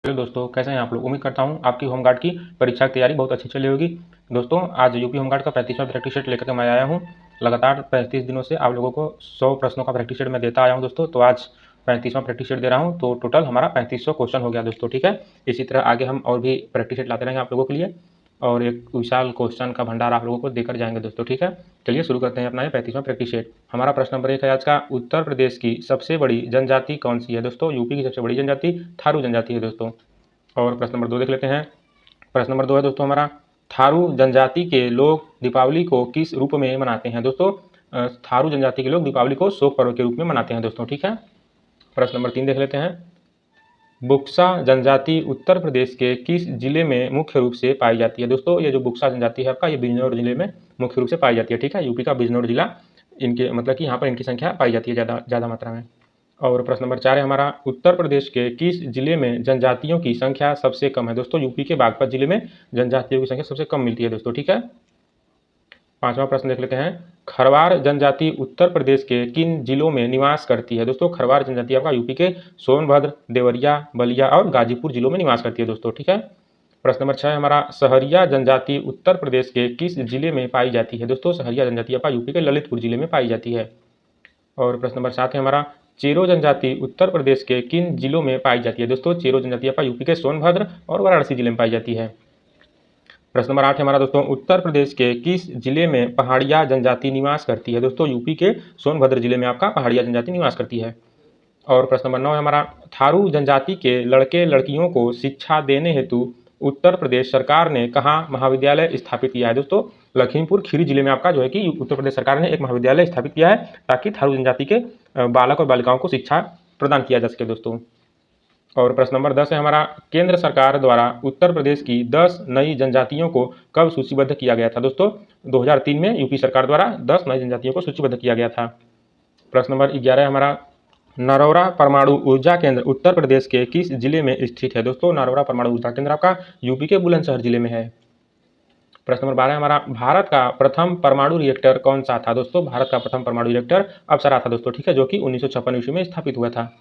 Hello दोस्तों, कैसे हैं आप लोग। उम्मीद करता हूं आपकी होमगार्ड की परीक्षा की तैयारी बहुत अच्छी चली होगी। दोस्तों, आज यूपी होमगार्ड का 35वां प्रैक्टिस सेट लेकर के मैं आया हूं। लगातार 35 दिनों से आप लोगों को 100 प्रश्नों का प्रैक्टिस सेट मैं देता आया हूं दोस्तों। तो आज 35वां प्रैक्टिस सेट दे रहा हूं, तो टोटल हमारा 3500 क्वेश्चन हो गया दोस्तों। ठीक है, इसी तरह आगे हम और भी प्रैक्टिस सेट लाते रहेंगे आप लोगों के लिए, और एक विशाल क्वेश्चन का भंडार आप लोगों को देकर जाएंगे दोस्तों। ठीक है, चलिए शुरू करते हैं अपना ये 35वां प्रैक्टिस सेट। हमारा प्रश्न नंबर 1 है आज का, उत्तर प्रदेश की सबसे बड़ी जनजाति कौन सी है दोस्तों। यूपी की सबसे बड़ी जनजाति थारू जनजाति है दोस्तों। और प्रश्न नंबर 2 देख लेते हैं। प्रश्न नंबर 2 है दोस्तों हमारा, थारू जनजाति के लोग दीपावली को किस रूप में मनाते हैं दोस्तों। थारू जनजाति के लोग दीपावली को शोक पर्व के रूप में मनाते हैं दोस्तों। ठीक है, प्रश्न नंबर 3 देख लेते हैं। बुक्सा जनजाति उत्तर प्रदेश के किस जिले में मुख्य रूप से पाई जाती है दोस्तों। ये जो बुक्सा जनजाति है आपका, ये बिजनौर जिले में मुख्य रूप से पाई जाती है। ठीक है, यूपी का बिजनौर जिला, इनके मतलब कि यहाँ पर इनकी संख्या पाई जाती है ज़्यादा मात्रा में। और प्रश्न नंबर 4 है हमारा, उत्तर प्रदेश के किस जिले में जनजातियों की संख्या सबसे कम है दोस्तों। यूपी के बागपत जिले में जनजातियों की संख्या सबसे कम मिलती है दोस्तों। ठीक है, 5वां प्रश्न देख लेते हैं। खरवार जनजाति उत्तर प्रदेश के किन जिलों में निवास करती है दोस्तों। खरवार जनजाति आपका यूपी के सोनभद्र, देवरिया, बलिया और गाजीपुर जिलों में निवास करती है दोस्तों। ठीक है, प्रश्न नंबर 6 है हमारा, सहरिया जनजाति उत्तर प्रदेश के किस जिले में पाई जाती है दोस्तों। सहरिया जनजाति आपका यूपी के ललितपुर जिले में पाई जाती है। और प्रश्न नंबर 7 है हमारा, चेरो जनजाति उत्तर प्रदेश के किन जिलों में पाई जाती है दोस्तों। चेरो जनजाति आपका यूपी के सोनभद्र और वाराणसी जिले में पाई जाती है। प्रश्न नंबर 8 है हमारा दोस्तों, उत्तर प्रदेश के किस जिले में पहाड़िया जनजाति निवास करती है दोस्तों। यूपी के सोनभद्र जिले में आपका पहाड़िया जनजाति निवास करती है। और प्रश्न नंबर 9 है हमारा, थारू जनजाति के लड़के लड़कियों को शिक्षा देने हेतु उत्तर प्रदेश सरकार ने कहाँ महाविद्यालय स्थापित किया है दोस्तों। लखीमपुर खीरी जिले में आपका जो है कि उत्तर प्रदेश सरकार ने एक महाविद्यालय स्थापित किया है, ताकि थारू जनजाति के बालक और बालिकाओं को शिक्षा प्रदान किया जा सके दोस्तों। और प्रश्न नंबर 10 है हमारा, केंद्र सरकार द्वारा उत्तर प्रदेश की 10 नई जनजातियों को कब सूचीबद्ध किया गया था दोस्तों। 2003 में यूपी सरकार द्वारा 10 नई जनजातियों को सूचीबद्ध किया गया था। प्रश्न नंबर 11 है हमारा, नरौरा परमाणु ऊर्जा केंद्र उत्तर प्रदेश के किस जिले में स्थित है दोस्तों। नरौरा परमाणु ऊर्जा केंद्र आपका यूपी के बुलंदशहर जिले में है। प्रश्न नंबर 12 है हमारा, भारत का प्रथम परमाणु रिएक्टर कौन सा था दोस्तों। भारत का प्रथम परमाणु रिएक्टर अप्सरा था दोस्तों। ठीक है, जो कि 1956 ईस्वी में स्थापित हुआ था।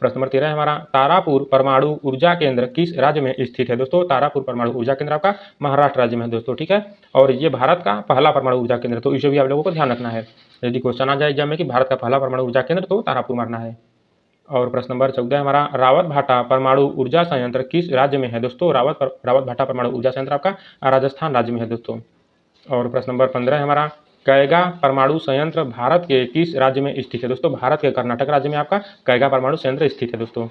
प्रश्न नंबर 13 है हमारा, तारापुर परमाणु ऊर्जा केंद्र किस राज्य में स्थित है दोस्तों। तारापुर परमाणु ऊर्जा केंद्र आपका महाराष्ट्र राज्य में है दोस्तों। ठीक है, और ये भारत का पहला परमाणु ऊर्जा केंद्र, तो इसे भी आप लोगों को ध्यान रखना है। यदि क्वेश्चन आ जाए एग्जाम में कि भारत का पहला परमाणु ऊर्जा केंद्र, तो तारापुर मारना है। और प्रश्न नंबर 14 है हमारा, रावत भाटा परमाणु ऊर्जा संयंत्र किस राज्य में है दोस्तों। रावत भाटा परमाणु ऊर्जा संयंत्र आपका राजस्थान राज्य में है दोस्तों। और प्रश्न नंबर 15 है हमारा, कैगा परमाणु संयंत्र भारत के किस राज्य में स्थित है दोस्तों। भारत के कर्नाटक राज्य में आपका कैगा परमाणु संयंत्र स्थित है दोस्तों।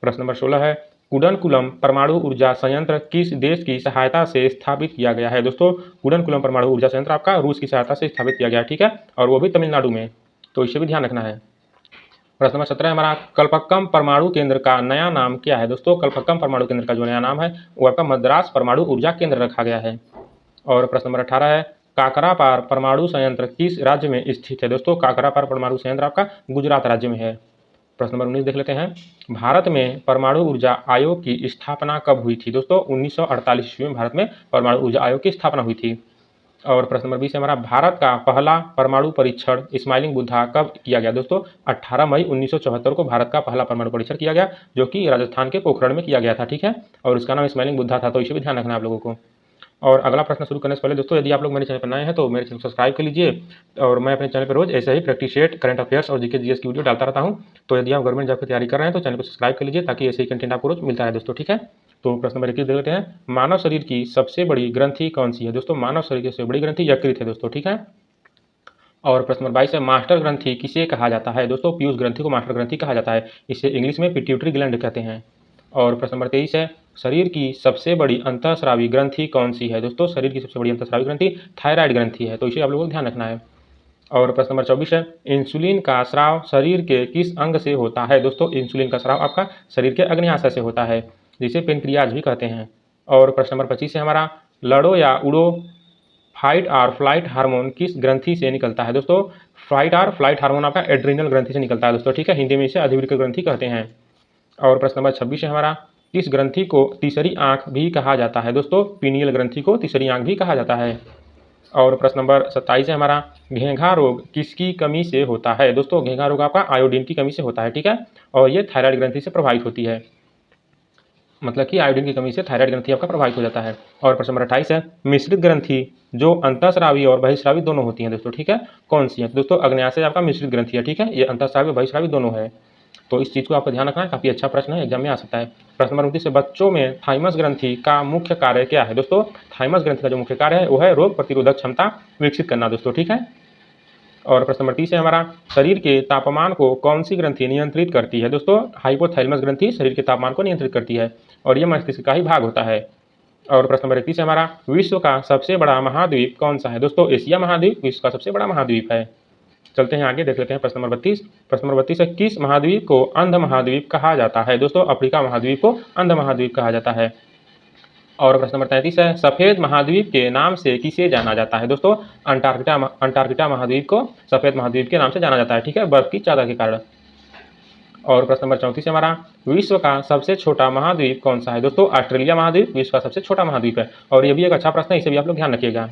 प्रश्न नंबर 16 है, कुडनकुलम परमाणु ऊर्जा संयंत्र किस देश की सहायता से स्थापित किया गया है दोस्तों। कुडनकुलम परमाणु ऊर्जा संयंत्र आपका रूस की सहायता से स्थापित किया गया है। ठीक है, और वो भी तमिलनाडु में, तो इसे भी ध्यान रखना है। प्रश्न नंबर 17 हमारा, कल्पक्कम परमाणु केंद्र का नया नाम क्या है दोस्तों। कल्पक्कम परमाणु केंद्र का जो नया नाम है वो आपका मद्रास परमाणु ऊर्जा केंद्र रखा गया है। और प्रश्न नंबर 18 है, काकरापार परमाणु संयंत्र किस राज्य में स्थित है दोस्तों। काकरापार परमाणु संयंत्र आपका गुजरात राज्य में है। प्रश्न नंबर 19 देख लेते हैं, भारत में परमाणु ऊर्जा आयोग की स्थापना कब हुई थी दोस्तों। 1948 ईस्वी में भारत में परमाणु ऊर्जा आयोग की स्थापना हुई थी। और प्रश्न नंबर 20 है हमारा, भारत का पहला परमाणु परीक्षण स्माइलिंग बुद्धा कब किया गया दोस्तों। 18 मई 1974 को भारत का पहला परमाणु परीक्षण किया गया, जो कि राजस्थान के पोखरण में किया गया था। ठीक है, और उसका नाम स्माइलिंग बुद्धा था, तो इसे भी ध्यान रखना है आप लोगों को। और अगला प्रश्न शुरू करने से पहले दोस्तों, यदि आप लोग मेरे चैनल पर नए हैं तो मेरे चैनल को सब्सक्राइब कर लीजिए। और मैं अपने चैनल पर रोज ऐसे ही प्रैक्टिस सेट, करंट अफेयर्स और जीके जीएस की वीडियो डालता रहता हूं। तो यदि आप गवर्नमेंट जॉब की तैयारी कर रहे हैं तो चैनल को सब्सक्राइब कर लीजिए, ताकि ऐसे ही कंटेंट आपको रोज मिलता है दोस्तों। ठीक है, तो प्रश्न नंबर 21 देख लेते हैं, मानव शरीर की सबसे बड़ी ग्रंथि कौन सी है दोस्तों। मानव शरीर की सबसे बड़ी ग्रंथि यकृत है दोस्तों। ठीक है, और प्रश्न नंबर 22 है, मास्टर ग्रंथि किसे कहा जाता है दोस्तों। पीयूष ग्रंथि को मास्टर ग्रंथि कहा जाता है, इसे इंग्लिश में पिट्यूटरी ग्लैंड कहते हैं। और प्रश्न नंबर 23 है, शरीर की सबसे बड़ी अंतःस्रावी ग्रंथि कौन सी है दोस्तों। शरीर की सबसे बड़ी अंतःस्रावी ग्रंथि थायराइड ग्रंथि है, तो इसे आप लोगों को ध्यान रखना है। और प्रश्न नंबर 24 है, इंसुलिन का स्राव शरीर के किस अंग से होता है दोस्तों। इंसुलिन का स्राव आपका शरीर के अग्न्याशय से होता है, जिसे पेनक्रियाज भी कहते हैं। और प्रश्न नंबर 25 है हमारा, लड़ो या उड़ो फाइट और फ्लाइट हार्मोन किस ग्रंथि से निकलता है दोस्तों। फाइट और फ्लाइट हार्मोन आपका एड्रिनल ग्रंथि से निकलता है दोस्तों। ठीक है, हिंदी में इसे अधिवृक्क ग्रंथि कहते हैं। और प्रश्न नंबर 26 है हमारा, किस ग्रंथि को तीसरी आंख भी कहा जाता है दोस्तों। पीनियल ग्रंथि को तीसरी आंख भी कहा जाता है। और प्रश्न नंबर 27 है हमारा, घेंघा रोग किसकी कमी से होता है दोस्तों। घेंघा रोग आपका आयोडीन की कमी से होता है। ठीक है, और ये थायराइड ग्रंथि से प्रभावित होती है। मतलब कि आयोडीन की कमी से थायराइड ग्रंथि आपका प्रभावित हो जाता है। और प्रश्न नंबर 28 है, मिश्रित ग्रंथि जो अंतःस्रावी और बहिःस्रावी दोनों होती हैं दोस्तों, ठीक है, कौन सी है? तो दोस्तों अग्न्याशय आपका मिश्रित ग्रंथि है, ठीक है, ये अंतःस्रावी और बहिःस्रावी दोनों है। तो इस चीज़ को आपको ध्यान रखना है, काफ़ी अच्छा प्रश्न है, एग्जाम में आ सकता है। प्रश्न नंबर 29 है, बच्चों में थाइमस ग्रंथि का मुख्य कार्य क्या है? दोस्तों थाइमस ग्रंथि का जो मुख्य कार्य है वो है रोग प्रतिरोधक क्षमता विकसित करना दोस्तों, ठीक है। और प्रश्न नंबर 30 है हमारा, शरीर के तापमान को कौन सी ग्रंथि नियंत्रित करती है? दोस्तों हाइपोथैलेमस ग्रंथि शरीर के तापमान को नियंत्रित करती है और यह मस्तिष्क का ही भाग होता है। और प्रश्न नंबर 31 है हमारा, विश्व का सबसे बड़ा महाद्वीप कौन सा है? दोस्तों एशिया महाद्वीप विश्व का सबसे बड़ा महाद्वीप है। चलते हैं आगे, देख लेते हैं प्रश्न नंबर 32। प्रश्न नंबर 32 है, किस महाद्वीप को अंध महाद्वीप कहा जाता है? दोस्तों अफ्रीका महाद्वीप को अंध महाद्वीप कहा जाता है। और प्रश्न नंबर 33 है, सफेद महाद्वीप के नाम से किसे जाना जाता है? दोस्तों अंटार्कटिका महाद्वीप को सफेद महाद्वीप के नाम से जाना जाता है, ठीक है, बर्फ की चादर के कारण। और प्रश्न नंबर 34 है हमारा, विश्व का सबसे छोटा महाद्वीप कौन सा है? दोस्तों ऑस्ट्रेलिया महाद्वीप विश्व का सबसे छोटा महाद्वीप है और ये भी एक अच्छा प्रश्न है, इसे भी आप लोग ध्यान रखिएगा।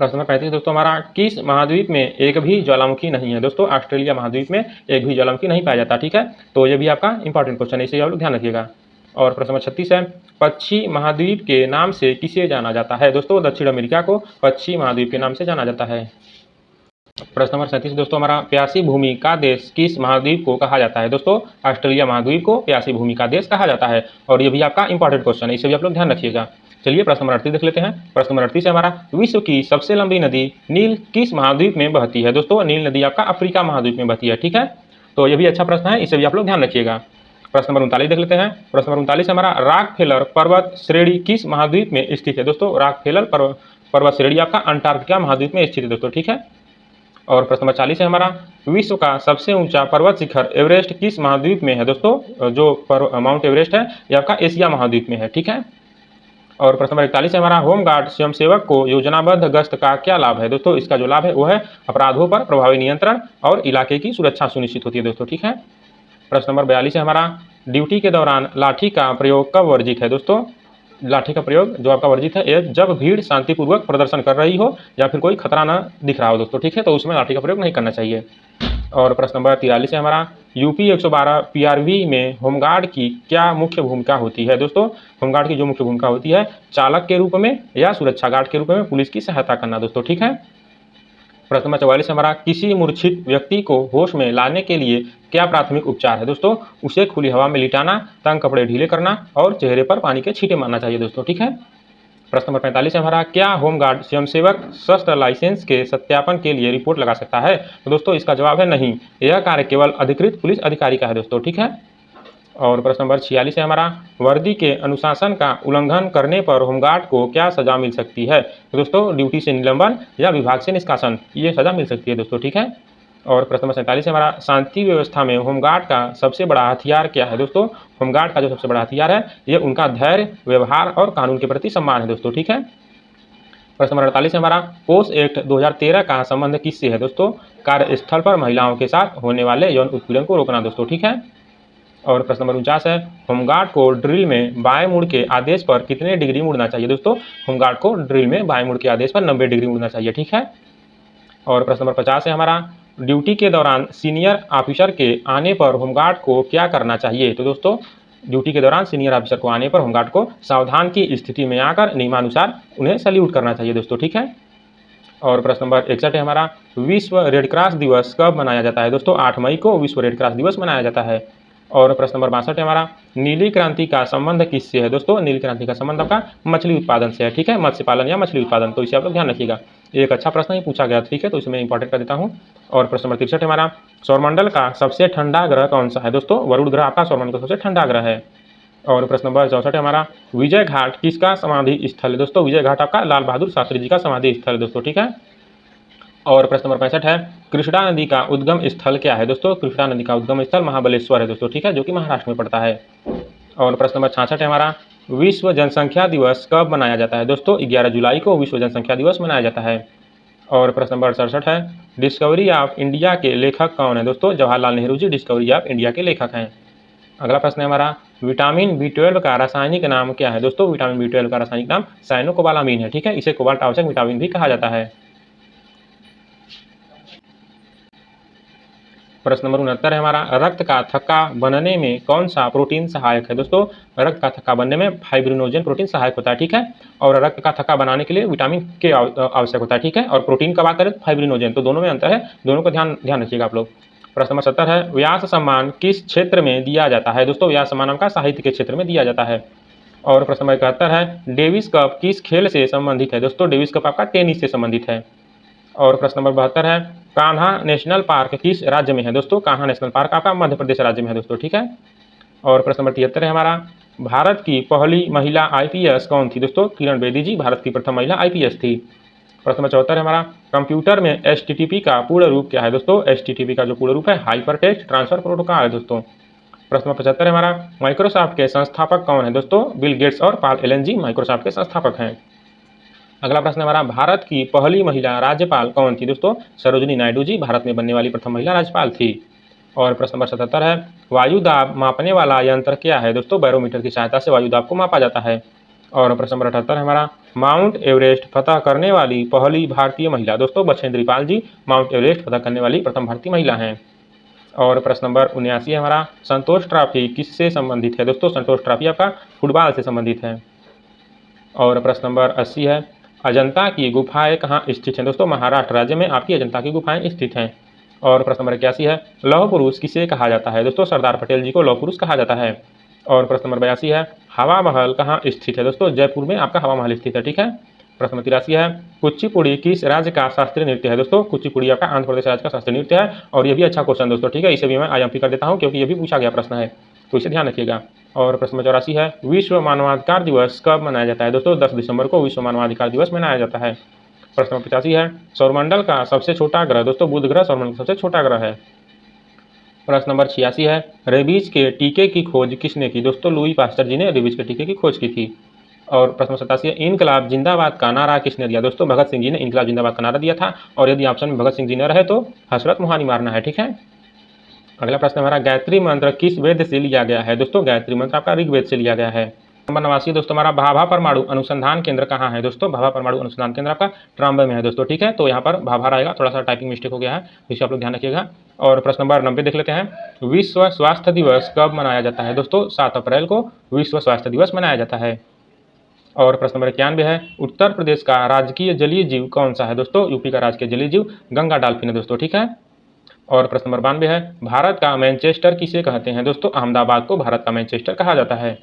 प्रश्न नंबर 35 दोस्तों हमारा, किस महाद्वीप में एक भी ज्वालामुखी नहीं है? दोस्तों ऑस्ट्रेलिया महाद्वीप में एक भी ज्वालामुखी नहीं पाया जाता, ठीक है, तो ये भी आपका इंपॉर्टेंट क्वेश्चन है, इसे आप लोग ध्यान रखिएगा। और प्रश्न नंबर 36 है, पश्चिमी महाद्वीप के नाम से किसे जाना जाता है? दोस्तों दक्षिण अमेरिका को पश्चिमी महाद्वीप के नाम से जाना जाता है। प्रश्न नंबर 37 दोस्तों हमारा, प्यासी भूमि का देश किस महाद्वीप को कहा जाता है? दोस्तों ऑस्ट्रेलिया महाद्वीप को प्यासी भूमि का देश कहा जाता है और ये भी आपका इंपॉर्टेंट क्वेश्चन है, इसे भी आप लोग ध्यान रखिएगा। चलिए प्रश्न नंबर 38 देख लेते हैं। प्रश्न नंबर 38 है हमारा, विश्व की सबसे लंबी नदी नील किस महाद्वीप में बहती है? दोस्तों नील नदी आपका अफ्रीका महाद्वीप में बहती है, ठीक है, तो ये भी अच्छा प्रश्न है, इसे भी आप लोग ध्यान रखिएगा। प्रश्न नंबर 39 देख लेते हैं। प्रश्न नंबर 39 हमारा, रॉकफेलर पर्वत श्रेणी किस महाद्वीप में स्थित है? दोस्तों रॉकफेलर पर्वत श्रेणी आपका अंटार्कटिका महाद्वीप में स्थित है दोस्तों, ठीक है। और प्रश्न नंबर 40 है हमारा, विश्व का सबसे ऊंचा पर्वत शिखर एवरेस्ट किस महाद्वीप में है? दोस्तों जो माउंट एवरेस्ट है ये आपका एशिया महाद्वीप में है, ठीक है। और प्रश्न नंबर 41 है हमारा, होमगार्ड स्वयंसेवक को योजनाबद्ध गश्त का क्या लाभ है? दोस्तों इसका जो लाभ है वो है अपराधों पर प्रभावी नियंत्रण और इलाके की सुरक्षा सुनिश्चित होती है दोस्तों, ठीक है। प्रश्न नंबर 42 है हमारा, ड्यूटी के दौरान लाठी का प्रयोग कब वर्जित है? दोस्तों लाठी का प्रयोग जो आपका वर्जित है ये जब भीड़ शांतिपूर्वक प्रदर्शन कर रही हो या फिर कोई खतरा न दिख रहा हो दोस्तों, ठीक है, तो उसमें लाठी का प्रयोग नहीं करना चाहिए। और प्रश्न नंबर 43 है हमारा, यूपी 112 पीआरवी में होमगार्ड की क्या मुख्य भूमिका होती है? दोस्तों होमगार्ड की जो मुख्य भूमिका होती है चालक के रूप में या सुरक्षा गार्ड के रूप में पुलिस की सहायता करना दोस्तों, ठीक है। प्रश्न नंबर 44 हमारा, किसी मूर्छित व्यक्ति को होश में लाने के लिए क्या प्राथमिक उपचार है? दोस्तों उसे खुली हवा में लिटाना, तंग कपड़े ढीले करना और चेहरे पर पानी के छींटे मारना चाहिए दोस्तों, ठीक है। प्रश्न नंबर 45 हमारा, क्या होमगार्ड स्वयंसेवक शस्त्र लाइसेंस के सत्यापन के लिए रिपोर्ट लगा सकता है? तो दोस्तों इसका जवाब है नहीं, यह कार्य केवल अधिकृत पुलिस अधिकारी का है दोस्तों, ठीक है। और प्रश्न नंबर 46 है हमारा, वर्दी के अनुशासन का उल्लंघन करने पर होमगार्ड को क्या सजा मिल सकती है? तो दोस्तों ड्यूटी से निलंबन या विभाग से निष्कासन, ये सजा मिल सकती है दोस्तों, ठीक है। और प्रश्न नंबर 47 है हमारा, शांति व्यवस्था में होमगार्ड का सबसे बड़ा हथियार क्या है? दोस्तों होमगार्ड का जो सबसे बड़ा हथियार है ये उनका धैर्य, व्यवहार और कानून के प्रति सम्मान है दोस्तों, ठीक है। प्रश्न नंबर 48 है हमारा, पोस्ट एक्ट 2013 का संबंध किससे है? दोस्तों कार्यस्थल पर महिलाओं के साथ होने वाले यौन उत्पीड़न को रोकना दोस्तों, ठीक है। और प्रश्न नंबर 49 है, होमगार्ड को ड्रिल में बाएं मुड़ के आदेश पर कितने डिग्री मुड़ना चाहिए? दोस्तों होमगार्ड को ड्रिल में बाएं मुड़ के आदेश पर 90 डिग्री मुड़ना चाहिए, ठीक है। और प्रश्न नंबर 50 है हमारा, ड्यूटी के दौरान सीनियर ऑफिसर के आने पर होमगार्ड को क्या करना चाहिए? तो दोस्तों ड्यूटी के दौरान सीनियर ऑफिसर को आने पर होमगार्ड को सावधान की स्थिति में आकर नियमानुसार उन्हें सैल्यूट करना चाहिए दोस्तों, ठीक है। और प्रश्न नंबर 61 है हमारा, विश्व रेड क्रॉस दिवस कब मनाया जाता है? दोस्तों 8 मई को विश्व रेड क्रॉस दिवस मनाया जाता है। और प्रश्न नंबर 62 है हमारा, नीली क्रांति का संबंध किससे है? दोस्तों नीली क्रांति का संबंध आपका मछली उत्पादन से है, ठीक है, मत्स्य पालन या मछली उत्पादन, तो इसे आप लोग ध्यान रखिएगा, एक अच्छा प्रश्न ही पूछा गया, ठीक है, तो इसे मैं इंपॉर्टेंट कर देता हूँ। और प्रश्न नंबर 63 हमारा, सौरमंडल का सबसे ठंडा ग्रह कौन सा है? दोस्तों वरुण ग्रह आपका सौरमंडल का सबसे ठंडा ग्रह है। और प्रश्न नंबर 64 हमारा, विजय घाट किसका समाधि स्थल है? दोस्तों विजय घाट आपका लाल बहादुर शास्त्री जी का समाधि स्थल है दोस्तों, ठीक है। और प्रश्न नंबर 65 है, कृष्णा नदी का उद्गम स्थल क्या है? दोस्तों कृष्णा नदी का उद्गम स्थल महाबलेश्वर है दोस्तों, ठीक है, जो कि महाराष्ट्र में पड़ता है। और प्रश्न नंबर 66 है हमारा, विश्व जनसंख्या दिवस कब मनाया जाता है? दोस्तों 11 जुलाई को विश्व जनसंख्या दिवस मनाया जाता है। और प्रश्न नंबर 67 है, डिस्कवरी ऑफ इंडिया के लेखक कौन है? दोस्तों Jawaharlal Nehru ji discovery of India के लेखक हैं। अगला प्रश्न है हमारा, विटामिन B12 का रासायनिक नाम क्या है? दोस्तों विटामिन B12 का रासायनिक नाम साइनोकोबालामीन है, ठीक है, इसे कोबाल्ट आवश्यक विटामिन भी कहा जाता है। प्रश्न नंबर 69 है हमारा, रक्त का थक्का बनने में कौन सा प्रोटीन सहायक है? दोस्तों रक्त का थक्का बनने में फाइब्रिनोजन प्रोटीन सहायक होता है, ठीक है। और रक्त का थक्का बनाने के लिए विटामिन के आवश्यक होता है, ठीक है। और प्रोटीन का बात करें तो फाइब्रिनोजन, तो दोनों में अंतर है, दोनों का ध्यान रखिएगा आप लोग। प्रश्न नंबर 70 है, व्यास सम्मान किस क्षेत्र में दिया जाता है? दोस्तों व्यास सम्मान आपका साहित्य के क्षेत्र में दिया जाता है। और प्रश्न नंबर 71 है, डेविस कप किस खेल से संबंधित है? दोस्तों डेविस कप आपका टेनिस से संबंधित है। और प्रश्न नंबर 72 है, कान्हा नेशनल पार्क किस राज्य में है? दोस्तों कान्हा नेशनल पार्क आपका मध्य प्रदेश राज्य में है दोस्तों, ठीक है। और प्रश्न नंबर 73 है हमारा, भारत की पहली महिला आईपीएस कौन थी? दोस्तों किरण बेदी जी भारत की प्रथम महिला आईपीएस थी। प्रश्न नंबर 74 है हमारा, कंप्यूटर में एचटीटीपी का पूर्ण रूप क्या है? दोस्तों एचटीटीपी का जो पूर्ण रूप है हाइपर टेक्स्ट ट्रांसफर प्रोटोकॉल है दोस्तों। प्रश्न नंबर 75 है हमारा, माइक्रोसॉफ्ट के संस्थापक कौन है? दोस्तों बिल गेट्स और पॉल एलन जी माइक्रोसॉफ्ट के संस्थापक हैं। अगला प्रश्न हमारा, भारत की पहली महिला राज्यपाल कौन थी? दोस्तों सरोजिनी नायडू जी भारत में बनने वाली प्रथम महिला राज्यपाल थी। और प्रश्न नंबर 77 है, वायु दाब मापने वाला यंत्र क्या है? दोस्तों बैरोमीटर की सहायता से वायु दाब को मापा जाता है। और प्रश्न नंबर 78 है हमारा, माउंट एवरेस्ट फतह करने वाली पहली भारतीय महिला? दोस्तों बछेंद्री पाल जी माउंट एवरेस्ट फतह करने वाली प्रथम भारतीय महिला हैं। और प्रश्न नंबर 79 है हमारा, संतोष ट्रॉफी किससे संबंधित है? दोस्तों संतोष ट्रॉफी आपका फुटबॉल से संबंधित है। और प्रश्न नंबर 80 है, अजंता की गुफाएं कहाँ स्थित हैं? दोस्तों महाराष्ट्र राज्य में आपकी अजंता की गुफाएं स्थित हैं। और प्रश्न नंबर 81 है, लौह पुरुष किसे कहा जाता है? दोस्तों सरदार पटेल जी को लौह पुरुष कहा जाता है। और प्रश्न नंबर 82 है, हवा महल कहाँ स्थित है? दोस्तों जयपुर में आपका हवा महल स्थित है, ठीक है। प्रश्न नंबर 83 है, कुचिपुड़ी किस राज्य का शास्त्रीय नृत्य है? दोस्तों कुचिपुड़ी आपका आंध्र प्रदेश राज्य का शास्त्रीय नृत्य है। और ये भी अच्छा क्वेश्चन दोस्तों, ठीक है, इसे भी मैं IMP कर देता हूँ क्योंकि ये भी पूछा गया प्रश्न है, तो इसे ध्यान रखिएगा। और प्रश्न नंबर 84 है, विश्व मानवाधिकार दिवस कब मनाया जाता है? दोस्तों 10 दिसंबर को विश्व मानवाधिकार दिवस मनाया जाता है। प्रश्न नंबर 85 है, सौरमंडल का सबसे छोटा ग्रह? दोस्तों बुध ग्रह सौरमंडल का सबसे छोटा ग्रह है। प्रश्न नंबर 86 है, रेबीज के टीके की खोज किसने की? दोस्तों लुई पास्टर जी ने रेबीज के टीके की खोज की थी। और प्रश्न नंबर 87 है, इनकलाब जिंदाबाद का नारा किसने दिया? दोस्तों भगत सिंह जी ने इनकलाब जिंदाबाद का नारा दिया था। और यदि ऑप्शन में भगत सिंह जी न रहे तो हसरत मोहानी मारना है, ठीक है। अगला प्रश्न हमारा, गायत्री मंत्र किस वेद से लिया गया है? दोस्तों गायत्री मंत्र आपका ऋग्वेद से लिया गया है। नंबर 89 दोस्तों हमारा, भाभा परमाणु अनुसंधान केंद्र कहाँ है? दोस्तों भाभा परमाणु अनुसंधान केंद्र आपका ट्राम्बे में है दोस्तों, ठीक है। तो यहाँ पर भाभा रहेगा, थोड़ा सा टाइपिंग मिस्टेक हो गया है, इसे आप लोग ध्यान रखिएगा। और प्रश्न नंबर 90 देख लेते हैं, विश्व स्वास्थ्य दिवस कब मनाया जाता है? दोस्तों 7 अप्रैल को विश्व स्वास्थ्य दिवस मनाया जाता है। और प्रश्न नंबर 91 है, उत्तर प्रदेश का राजकीय जलीय जीव कौन सा है? दोस्तों यूपी का राजकीय जलीय जीव गंगा डॉल्फिन है दोस्तों, ठीक है। और प्रश्न नंबर 92 है, भारत का मैनचेस्टर किसे कहते हैं? दोस्तों अहमदाबाद को भारत का मैनचेस्टर कहा जाता है।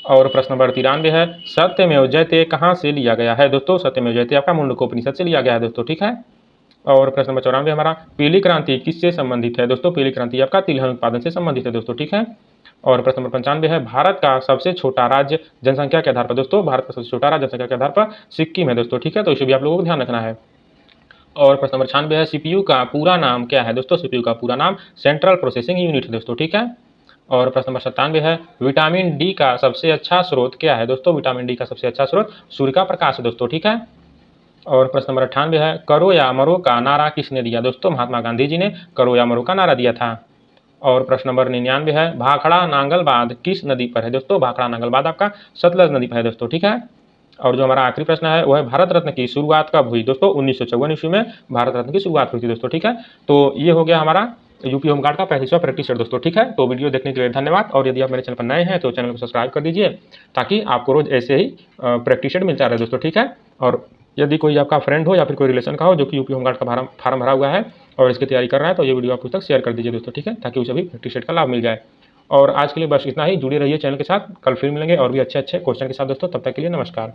और प्रश्न नंबर 93 है, सत्यमेव जयते कहाँ से लिया गया है? दोस्तों सत्यमेव जयते आपका मुंडकोपनिषद से लिया गया है दोस्तों, ठीक है। और प्रश्न नंबर 94 हमारा, पीली क्रांति किससे संबंधित है? दोस्तों पीली क्रांति आपका तिलहन उत्पादन से संबंधित है दोस्तों, ठीक है। और प्रश्न नंबर 95 है, भारत का सबसे छोटा राज्य जनसंख्या के आधार पर? दोस्तों भारत का सबसे छोटा राज्य जनसंख्या के आधार पर सिक्किम है दोस्तों, ठीक है, तो इसे भी आप लोगों को ध्यान रखना है। और प्रश्न नंबर 96 है, CPU का पूरा नाम क्या है? दोस्तों CPU का पूरा नाम सेंट्रल प्रोसेसिंग यूनिट है दोस्तों, ठीक है। और प्रश्न नंबर 97 है, विटामिन डी का सबसे अच्छा स्रोत क्या है? दोस्तों विटामिन डी का सबसे अच्छा स्रोत सूर्य का प्रकाश है दोस्तों, ठीक है। और प्रश्न नंबर 98 है, करो या मरो का नारा किसने दिया? दोस्तों महात्मा गांधी जी ने करो या मरो का नारा दिया था। और प्रश्न नंबर 99 है, भाखड़ा नांगलबाद किस नदी पर है? दोस्तों भाखड़ा नांगलबाद आपका सतलज नदी पर है दोस्तों, ठीक है। और जो हमारा आखिरी प्रश्न है वो है, भारत रत्न की शुरुआत कब हुई? दोस्तों 1954 ईस्वी में भारत रत्न की शुरुआत हुई थी दोस्तों, ठीक है। तो ये हो गया हमारा यूपी होमगार्ड का 35वां प्रैक्टिस सेट दोस्तों, ठीक है। तो वीडियो देखने के लिए धन्यवाद। और यदि आप मेरे चैनल पर नए हैं तो चैनल को सब्सक्राइब कर दीजिए ताकि आपको रोज ऐसे ही प्रैक्टिस सेट मिलता रहे दोस्तों, ठीक है। और यदि कोई आपका फ्रेंड हो या फिर कोई रिलेशन का हो जो कि यूपी होमगार्ड का फॉर्म भरा हुआ है और इसकी तैयारी कर रहा है तो ये वीडियो आप उस तक शेयर कर दीजिए दोस्तों, ठीक है, ताकि उसे भी प्रैक्टिस सेट का लाभ मिल जाए। और आज के लिए बस इतना ही, जुड़े रहिए चैनल के साथ, कल फिर मिलेंगे और भी अच्छे क्वेश्चन के साथ दोस्तों, तब तक के लिए नमस्कार।